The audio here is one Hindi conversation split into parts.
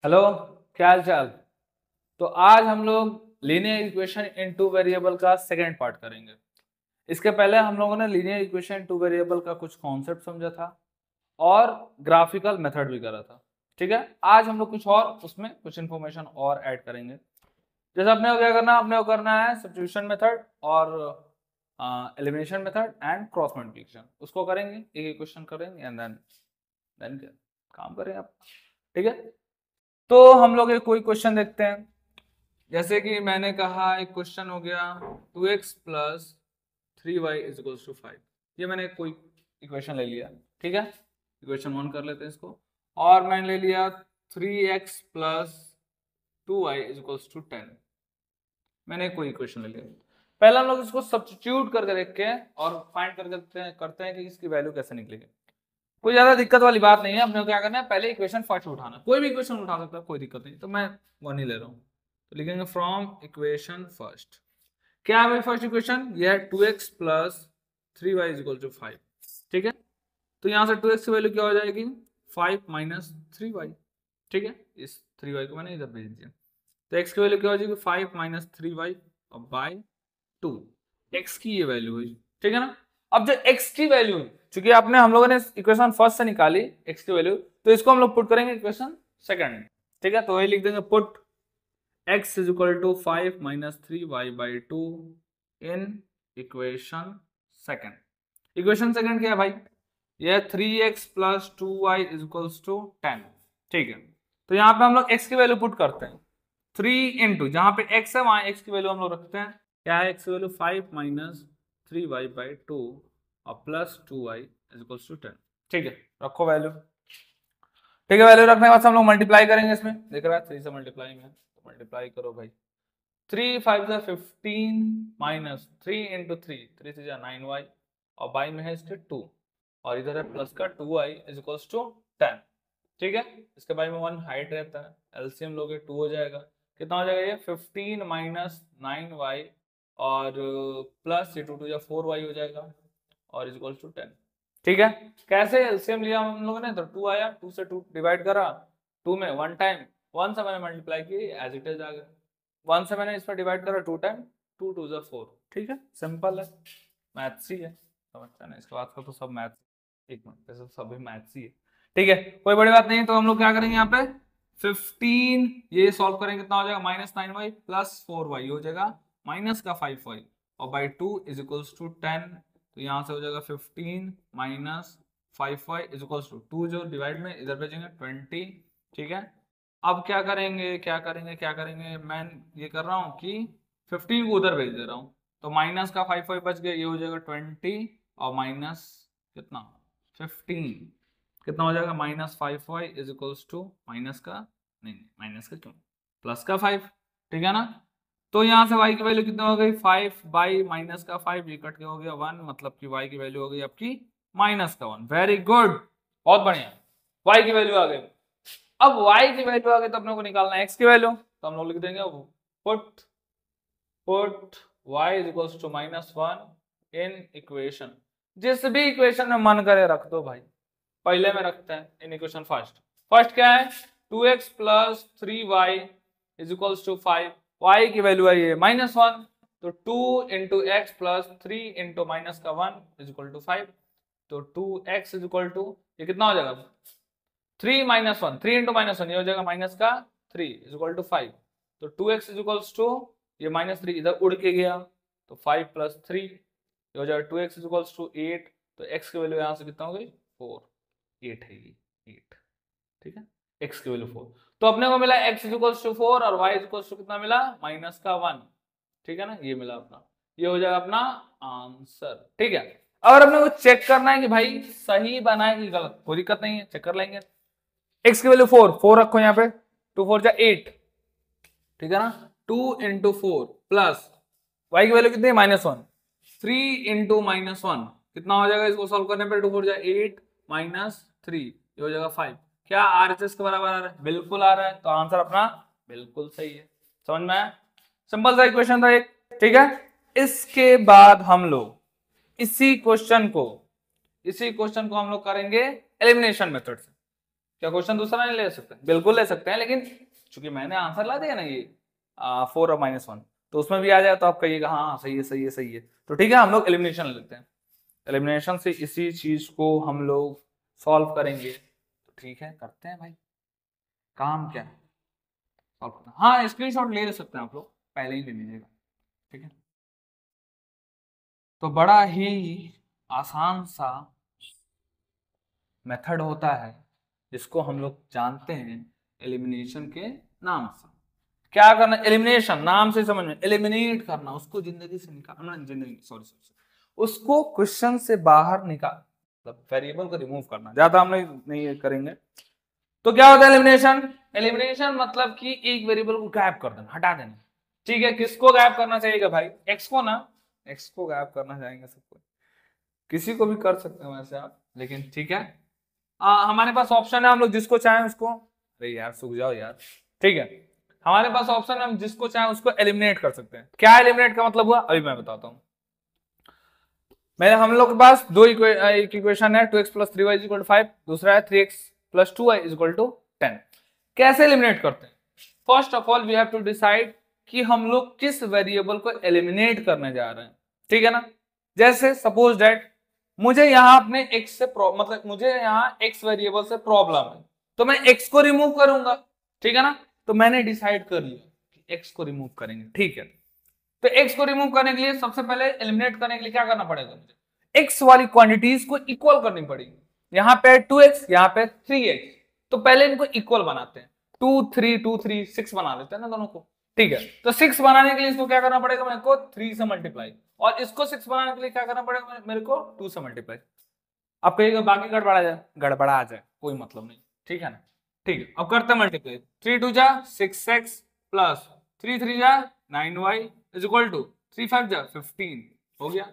हेलो, क्या हाल चाल। तो आज हम लोग linear equation in two variable का सेकेंड पार्ट करेंगे। इसके पहले हम लोगों ने linear equation in two variable का कुछ कॉन्सेप्ट समझा था और ग्राफिकल मेथड भी करा था। ठीक है, आज हम लोग कुछ और उसमें कुछ इंफॉर्मेशन और ऐड करेंगे। जैसे अपने को क्या करना है, अपने को करना है सब्स्टिट्यूशन मेथड और elimination method and cross multiplication. उसको करेंगे, एक इक्वेशन करेंगे एंड देन क्या काम करेंगे आप। ठीक है, तो हम लोग एक कोई क्वेश्चन देखते हैं। जैसे कि मैंने कहा एक क्वेश्चन हो गया 2x plus 3y is equals to 5। ये मैंने कोई इक्वेशन ले लिया। ठीक है, इक्वेशन 1 कर लेते हैं इसको। और मैंने ले लिया 3x plus 2y is equals to 10। मैंने कोई इक्वेशन ले लिया। पहले हम लोग इसको सब्स्टिट्यूट करके देख के और फाइंड करके करते हैं कि इसकी वैल्यू कैसे निकलेगी। कोई ज्यादा दिक्कत वाली बात नहीं है। अपने को क्या करना है, पहले इक्वेशन फर्स्ट उठाना। कोई भी इक्वेशन उठा सकता है, कोई दिक्कत नहीं। तो मैं वन ही ले रहा हूँ, तो लिखेंगे फ्रॉम इक्वेशन फर्स्ट। क्या है भाई फर्स्ट इक्वेशन, ये है 2x plus 3y is equal to 5। ठीक है, तो यहाँ से 2x की वैल्यू क्या हो जाएगी, 5 माइनस 3y। ठीक है, इस 3y को मैंने इधर भेज दिया। तो x की वैल्यू क्या हो जाएगी, 5 माइनस 3y और बाय 2। x की ये वैल्यू हुई। ठीक है ना। अब जो x की वैल्यू, चूंकि आपने हम लोगों ने इक्वेशन फर्स्ट से निकाली x की वैल्यू, तो इसको हम लोग पुट करेंगे इक्वेशन सेकंड में। ठीक है, तो वही लिख देंगे put x is equal to 5 minus 3y by 2 in equation second. Equation second क्या है भाई, यह 3x plus 2y is equals to 10। ठीक है, तो यहाँ पे हम लोग x की वैल्यू पुट करते हैं। 3 इंटू जहां पे x है वहां x की वैल्यू हम लोग रखते हैं। क्या है x की वैल्यू, 5 माइनस 3y बाई 2 और plus 2y is equals to 10। ठीक है, रखो वैल्यू। ठीक है, वैल्यू रखने के बाद हम लोग मल्टीप्लाई करेंगे। इसमें देख रहा है 3 से मल्टीप्लाई में, तो मल्टीप्लाई करो भाई। 3 5 से 15 माइनस 3 इंटू 3 से 9y और बाई में है इसके 2 और इधर है प्लस का 2y इज इक्वल्स टू 10। ठीक है, इसके बाई में 1 हाइट रहता है, एलसीएम लोगे 2 हो जाएगा। कितना हो जाएगा ये, 15 माइनस 9y और प्लस ये 2 2 या 4y हो जाएगा और इज इक्वल्स टू 10। ठीक है, कैसे एलसीएम लिया हम लोगों ने, तो 2 आया, 2 से 2 डिवाइड करा, 2 में 1 टाइम, 1 से मैंने मल्टीप्लाई की, एज इट इज आ गया। 1 से मैंने इस पर डिवाइड करा 2 टाइम, 2 2 जा 4। ठीक है, सिंपल है, मैथ्स ही है, समझता है ना। इसके बाद का तो सब मैथ्स, एक मिनट, ऐसे सभी मैथ्स ही है। ठीक है, कोई बड़ी बात नहीं। तो हम लोग क्या करेंगे यहाँ पे 15 ये सॉल्व करेंगे, कितना हो जाएगा, माइनस 9y प्लस 4y हो जाएगा माइनस का 5y और बाई 2 इज इक्वल्स टू 10। तो यहाँ से हो जाएगा 15 minus 5y is equals to 2, जो डिवाइड में इधर भेजेंगे 20। ठीक है, अब क्या करेंगे क्या करेंगे, मैं ये कर रहा हूँ कि 15 को उधर भेज दे रहा हूँ, तो माइनस का 5y बच गया, ये हो जाएगा 20 और माइनस कितना 15, कितना हो जाएगा minus 5y is equals to minus का, नहीं माइनस का क्यों, प्लस का 5। ठीक है ना। तो यहाँ से y की वैल्यू कितना हो गई, 5 बाई माइनस का 5, ये कट के हो गया 1, मतलब कि y की वैल्यू हो गई आपकी माइनस का 1। वेरी गुड, बहुत बढ़िया, y की वैल्यू आ गई। अब y की वैल्यू आ गई तो अपने को निकालना है x की वैल्यू, तो हम लोग लिख देंगे put y is equals to minus 1 in equation. जिस भी इक्वेशन में मन करे रख दो भाई, पहले में रखते हैं इन इक्वेशन फर्स्ट क्या है, 2x plus 3y is equals to 5। y की वैल्यू है ये माइनस 1, तो 2 into x plus 3 into minus का 1 इज इक्वल टू 5। तो 2x इज इक्वल टू, ये कितना हो जाएगा, 3 माइनस 1, 3 इंटू माइनस 1 ये हो जाएगा माइनस का 3 इज इक्वल टू 5। तो 2x इज इक्वल्स टू, ये माइनस 3 इधर उड़ के गया, तो 5 प्लस 3 ये हो जाएगा 2x इज इक्वल्स टू 8। तो x की वैल्यू यहाँ से कितना हो गई, 4, 8 है ये 8। ठीक है, x की वैल्यू 4। तो अपने को मिला x इज इक्वल्स टू 4 और y इज इक्वल्स टू कितना मिला, माइनस का 1। ठीक है ना, ये मिला अपना, ये हो जाएगा अपना आंसर। ठीक है, अगर अपने को चेक करना है कि भाई सही बना है कि गलत, कोई दिक्कत नहीं है, चेक कर लेंगे। x की वैल्यू 4 रखो यहाँ पे, 2 4 जा 8। ठीक है ना, 2 इंटू 4 प्लस y की वैल्यू कितनी है, माइनस 1, 3 इंटू माइनस 1 कितना हो जाएगा, इसको सॉल्व करने पर 2 4 जा 8 माइनस 3 ये हो जाएगा 5। क्या RHS के बराबर आ रहा है, बिल्कुल आ रहा है, तो आंसर अपना बिल्कुल सही है। समझ में आया, सिंपल सा इक्वेशन था एक। ठीक है, इसके बाद हम लोग इसी क्वेश्चन को हम लोग करेंगे एलिमिनेशन मेथड से। क्या क्वेश्चन दूसरा नहीं ले सकते? बिल्कुल ले सकते हैं, लेकिन चूंकि मैंने आंसर ला दिया ना ये 4 और -1, तो उसमें भी आ जाए तो आप कहिएगा हाँ सही है सही है सही है। तो ठीक है, हम लोग एलिमिनेशन लेते हैं। एलिमिनेशन से इसी चीज को हम लोग सॉल्व करेंगे। तो ठीक है, करते हैं भाई, काम क्या है, सॉल्व करना। हाँ, स्क्रीनशॉट ले सकते हैं आप लोग, पहले ही ले लीजिएगा, ठीक है। तो बड़ा ही आसान सा मेथड होता है जिसको हम लोग जानते हैं एलिमिनेशन के नाम से। क्या करना? एलिमिनेशन, नाम से समझ में, एलिमिनेट करना, उसको जिंदगी से निकालना, जिंदगी सॉरी सॉरी उसको क्वेश्चन से बाहर निकाल, मतलब वेरिएबल को रिमूव करना। ज्यादा हम नहीं करेंगे। तो क्या होता है एलिमिनेशन? एलिमिनेशन मतलब कि एक वेरिएबल को गायब कर देना, हटा देना। ठीक है, किसको गायब करना चाहिएगा भाई? एक्स को ना, एक्स को गायब करना चाहेंगे सबको, किसी को भी कर सकते हैं वैसे आप, लेकिन ठीक है। हमारे पास ऑप्शन है, हम लोग जिसको चाहें उसको, अरे यार सूख जाओ यार, ठीक है। हमारे पास ऑप्शन है, हम जिसको चाहें उसको एलिमिनेट कर सकते हैं। क्या एलिमिनेट का मतलब हुआ, अभी मैं बताता हूं। मेरे हम लोग के पास एक इक्वेशन है 2x + 3y = 5, दूसरा है 3x + 2y = 10। कैसे एलिमिनेट करते हैं? First of all we have to decide कि हम लोग किस वेरिएबल को एलिमिनेट करने जा रहे हैं, ठीक है ना। जैसे सपोज दैट मुझे यहाँ अपने x से मतलब मुझे यहाँ x वेरिएबल से प्रॉब्लम है, तो मैं x को रिमूव करूंगा, ठीक है ना। तो मैंने डिसाइड कर लिया कि x को रिमूव करेंगे, ठीक है। तो x को रिमूव करने के लिए सबसे पहले एलिमिनेट करने के लिए क्या करना पड़ेगा मुझे? x वाली क्वांटिटीज को इक्वल करनी पड़ेगी। यहाँ पे 2x, यहाँ पे 3x, तो पहले इनको इक्वल बनाते हैं। 2 3 2 3 6 बना लेते हैं ना दोनों को, ठीक है। तो 6 बनाने के लिए इसको क्या करना पड़ेगा मेरे को? 3 से मल्टीप्लाई, और इसको 6 बनाने के लिए क्या करना पड़ेगा मेरे को? 2 से मल्टीप्लाई। अब कहिएगा बाकी गड़बड़ा जाए, गड़बड़ा आ जाए, कोई मतलब नहीं, ठीक है ना। ठीक है, अब करते हैं मल्टीप्लाई। 3 2 जा 6x प्लस 3 3 जा 9y = 3 5 जा 15, हो गया।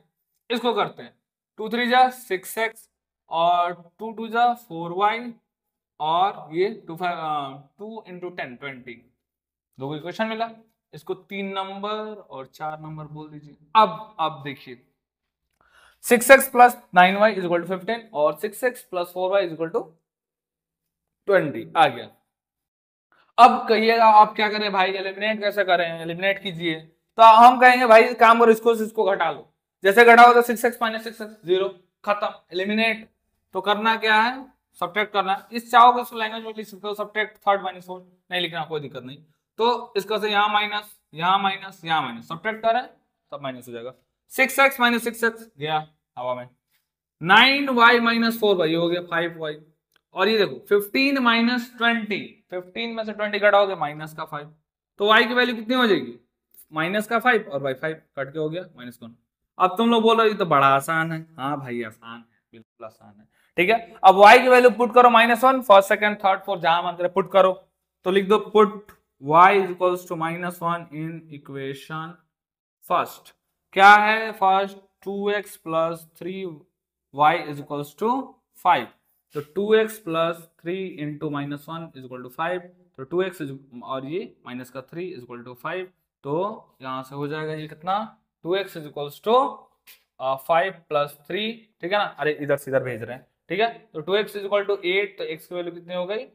इसको करते हैं 2 3 जा 6x और 2 2 जा 4y और ये 2 × 10 20, दो इक्वेशन मिला। इसको 3 नंबर और 4 नंबर बोल दीजिए। अब देखिए 6x + 9y = 15 और 6x + 4y = 20 आ गया। अब कहिएगा आप क्या करें भाई, एलिमिनेट कैसे करें? एलिमिनेट कीजिए। तो हम कहेंगे भाई काम करो, इसको घटा लो। जैसे घटाओ तो 6x - 6x 0, खत्म, एलिमिनेट। तो करना क्या है? सब्ट्रैक्ट करना। इस चाहो तो लैंग्वेज में लिख सकते हो, सब्ट्रैक्ट 3 - 4, नहीं लिखना कोई दिक्कत नहीं। तो इसका से यहाँ माइनस, यहाँ माइनस, यहाँ माइनस, सब्ट्रैक्ट करें तब माइनस हो जाएगा। 6x - 6x गया हवा में, 9y - 4y हो गया 5y। और ये देखो 15 - 20, 15 में से 20 घटाओगे -5, तो y की वैल्यू कितनी हो जाएगी? -5 और y 5 कट के हो गया -1। अब तुम लोग बोलो ये तो बड़ा आसान है। हाँ भाई आसान है, बिल्कुल आसान है, ठीक है। अब y की वैल्यू पुट करो -1, फर्स्ट सेकंड थर्ड फोर्थ जहां मन करे पुट करो। तो लिख दो put y = -1 in equation first. क्या है फर्स्ट? 2x + 3y = 5। तो 2x + 3 × -1 = 5, तो 2x और ये माइनस का 3 = 5। तो यहां से हो जाएगा ये कितना? 2x = 5 + 3, ठीक है ना। अरे इधर से इधर भेज रहे हैं, ठीक है। तो 2x = 8, तो x की वैल्यू कितनी हो गई?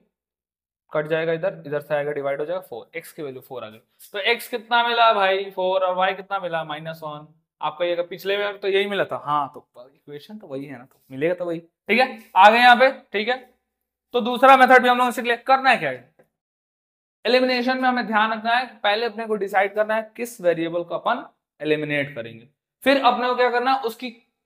कट जाएगा, इधर इधर से आएगा, डिवाइड हो जाएगा 4, x की वैल्यू 4 आ गई। तो x कितना मिला भाई? 4, और y कितना मिला? -1। आपका ये पिछले बार तो यही मिला था, हाँ तो इक्वेशन तो वही है ना, तो मिलेगा तो वही, ठीक है। आ गए यहाँ पे, ठीक है। तो दूसरा मेथड भी हम लोग सीख लिया। करना है क्या है? एलिमिनेशन में हमें ध्यान रखना है, पहले अपने को डिसाइड करना है किस वेरिएबल को अपन एलिमिनेट करेंगे। फिर अपने को क्या करना,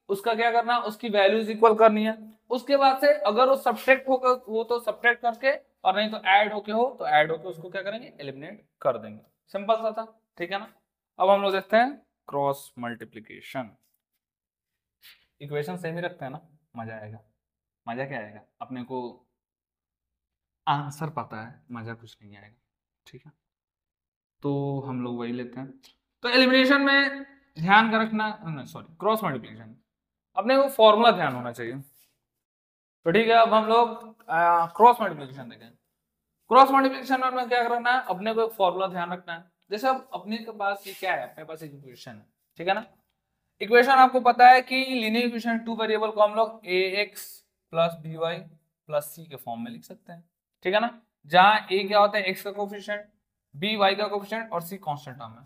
उसका क्या करना, उसकी वैल्यूज इक्वल करनी है। उसके बाद से अगर वो सब्ट्रैक्ट होगा वो तो सब्ट्रैक्ट करके, और नहीं तो ऐड होके हो तो ऐड होके उसको क्या करेंगे? एलिमिनेट कर देंगे। सिंपल सा था, ठीक है ना। अब हम लोग देखते हैं क्रॉस मल्टीप्लीकेशन। इक्वेशन सेम ही रखते हैं ना, मजा आएगा। मजा क्या आएगा? अपने को आंसर पता है, मजा कुछ नहीं आएगा, ठीक है। तो हम लोग वही लेते हैं। तो एलिमिनेशन में ध्यान का रखना, सॉरी क्रॉस मल्टीप्लिकेशन, अपने को फॉर्मूला ध्यान होना चाहिए। तो ठीक है, अब हम लोग क्रॉस मल्टीप्लिकेशन देखें। क्रॉस मल्टीप्लिकेशन में क्या करना है? अपने को एक फॉर्मूला ध्यान रखना है। जैसे अब अपने के पास ये क्या है? अपने पास एक इक्वेशन है, ठीक है ना। इक्वेशन आपको पता है कि लीनियर इक्वेशन 2 वेरिएबल को हम लोग ax + by + c के फॉर्म में लिख सकते हैं, ठीक है ना, जहां ए क्या होता है एक्स का कोफिशिएंट, बी वाई का कोफिशिएंट और सी कांस्टेंट टर्म है।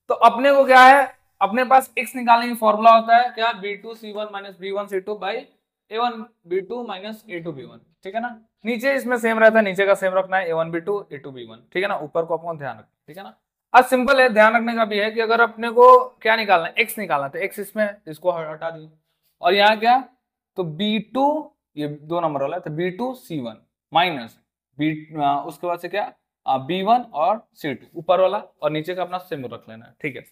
तो अपने को क्या है, अपने पास x निकालने की फॉर्मूला होता है क्या, b2c1 minus b1c2 by a1b2 minus a2b1, ठीक है ना। नीचे इसमें सेम रहता है, नीचे का सेम रखना है, a1b2 a2b1, ठीक है ना, ऊपर को आपको ध्यान रखना, ठीक है ना। अब सिंपल है, ध्यान रखने का भी है कि अगर अपने को क्या निकालना है, x निकालना है, तो x इसमें, इसको हटा दी, और यहाँ क्या, तो b2, ये 2 नंबर वाला है, तो b2c1 माइनस b, उसके बाद से क्या, b1 और c2 ऊपर वाला, और नीचे का अपना सेम रख लेना है, ठीक है।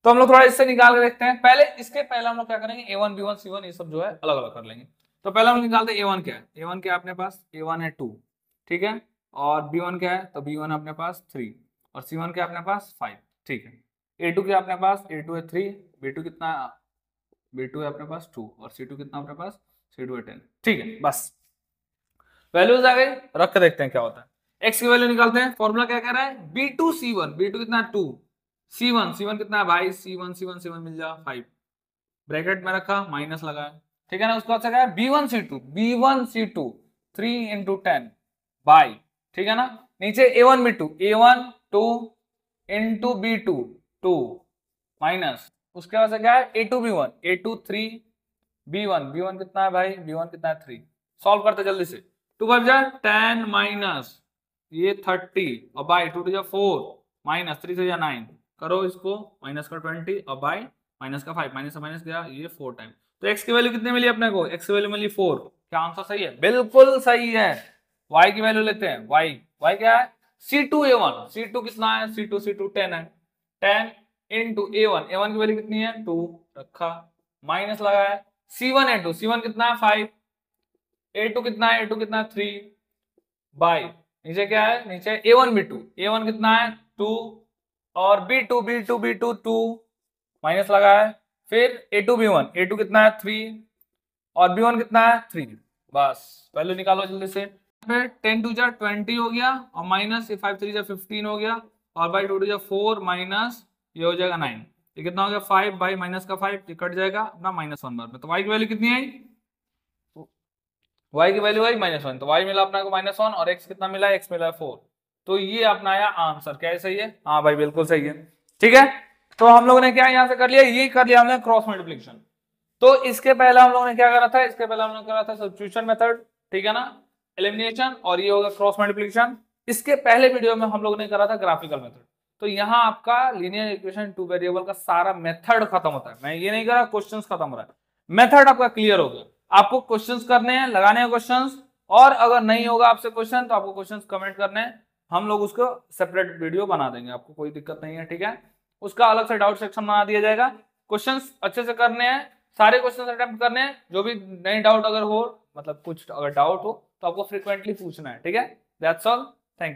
तो हम लोग थोड़ा इससे निकाल के देखते हैं। इसके पहले हम लोग क्या करेंगे, a1 b1 c1 ये सब जो है अलग अलग कर लेंगे। तो पहले हम निकालते हैं a1 क्या है, a1 क्या है अपने पास, a1 है 2, ठीक है, और b1 क्या है, तो b1 है अपने पास 3, और c1 क्या है अपने पास 5, ठीक है। a2 क्या है अपने पास, a2 है 3, b2 कितना, b2 है अपने पास 2, और c2 कितना अपने पास, c2 है 10, ठीक है। बस वैल्यूज आ गई, रख के देखते हैं क्या होता है। x की वैल्यू निकालते हैं, फॉर्मूला क्या कह रहा है, b2c1, b2 कितना है 2, c1 कितना है भाई, c1 मिल जाए 5, ब्रैकेट में रखा, माइनस लगाया, ठीक है ना। उसके बाद से क्या है, b1c2 3 इंटू 10 बाई, ठीक है ना, नीचे a1 2 इंटू b2 2 माइनस, उसके बाद से क्या है a2 3 b1 कितना है भाई, b1 कितना है 3, सॉल्व करते जल्दी से, 2 बाई जाए 10 माइनस ये 30 और बाई 2 to 4 माइनस 3 से 9, करो इसको माइनस का 20 और बाई माइनस का 5, माइनस से माइनस गया ये 4 टाइम। तो x की वैल्यू कितनी मिली अपने को, x की वैल्यू मिली 4, क्या आंसर सही है, बिल्कुल सही है। y की वैल्यू लेते हैं, y क्या है, c2a1, c2 कितना है, c2 10 है, 10 इंटू a1 की वैल्यू कितनी है 2 रखा, माइनस लगा है, c1 कितना है 5, a2 कितना है 3 बाई, नीचे क्या है, नीचे a1 कितना है 2, और b2 2 माइनस लगा है, फिर a2 कितना है 3, और b1 कितना है 3, बस वैल्यू निकालो जल्दी से। फिर 10 2 जा 20 हो गया, और माइनस 5 3 जा 15 हो गया, और बाई 2 जा 4 माइनस ये हो जाएगा 9, ये कितना हो गया 5 बाई माइनस का 5, ये कट जाएगा अपना -1 बार में। तो y की वैल्यू कितनी आई, y की वैल्यू आई -1, तो y मिला अपना को -1, और x कितना मिला, x मिला 4, तो ये अपना आया आंसर। क्या है, सही है, हाँ भाई बिल्कुल सही है, ठीक है। तो हम लोगों ने क्या यहां से कर लिया, ये कर लिया हमने क्रॉस मल्टीप्लिकेशन। तो इसके पहले हम लोगों ने क्या करा था, इसके पहले हमने करा था सब्स्टिट्यूशन मेथड, ठीक है ना, एलिमिनेशन, और ये होगा क्रॉस मल्टीप्लिकेशन। इसके पहले वीडियो में हम लोगों ने करा था ग्राफिकल मेथड। तो यहाँ आपका लीनियर इक्वेशन 2 वेरिएबल का सारा मेथड खत्म होता है, मैं ये नहीं करा क्वेश्चंस खत्म हो रहा है, मेथड आपका क्लियर हो गया। आपको क्वेश्चंस करने हैं, लगाने हैं क्वेश्चंस, और अगर नहीं होगा आपसे क्वेश्चन तो आपको क्वेश्चंस कमेंट करने हैं, हम लोग उसको सेपरेट वीडियो बना देंगे, आपको कोई दिक्कत नहीं है, ठीक है। उसका अलग से डाउट सेक्शन बना दिया जाएगा, क्वेश्चंस अच्छे से करने हैं, सारे क्वेश्चंस अटेम्प्ट करने हैं, जो भी नई डाउट अगर हो, मतलब कुछ अगर डाउट हो तो आपको फ्रीक्वेंटली पूछना है, ठीक है। That's all, thank you.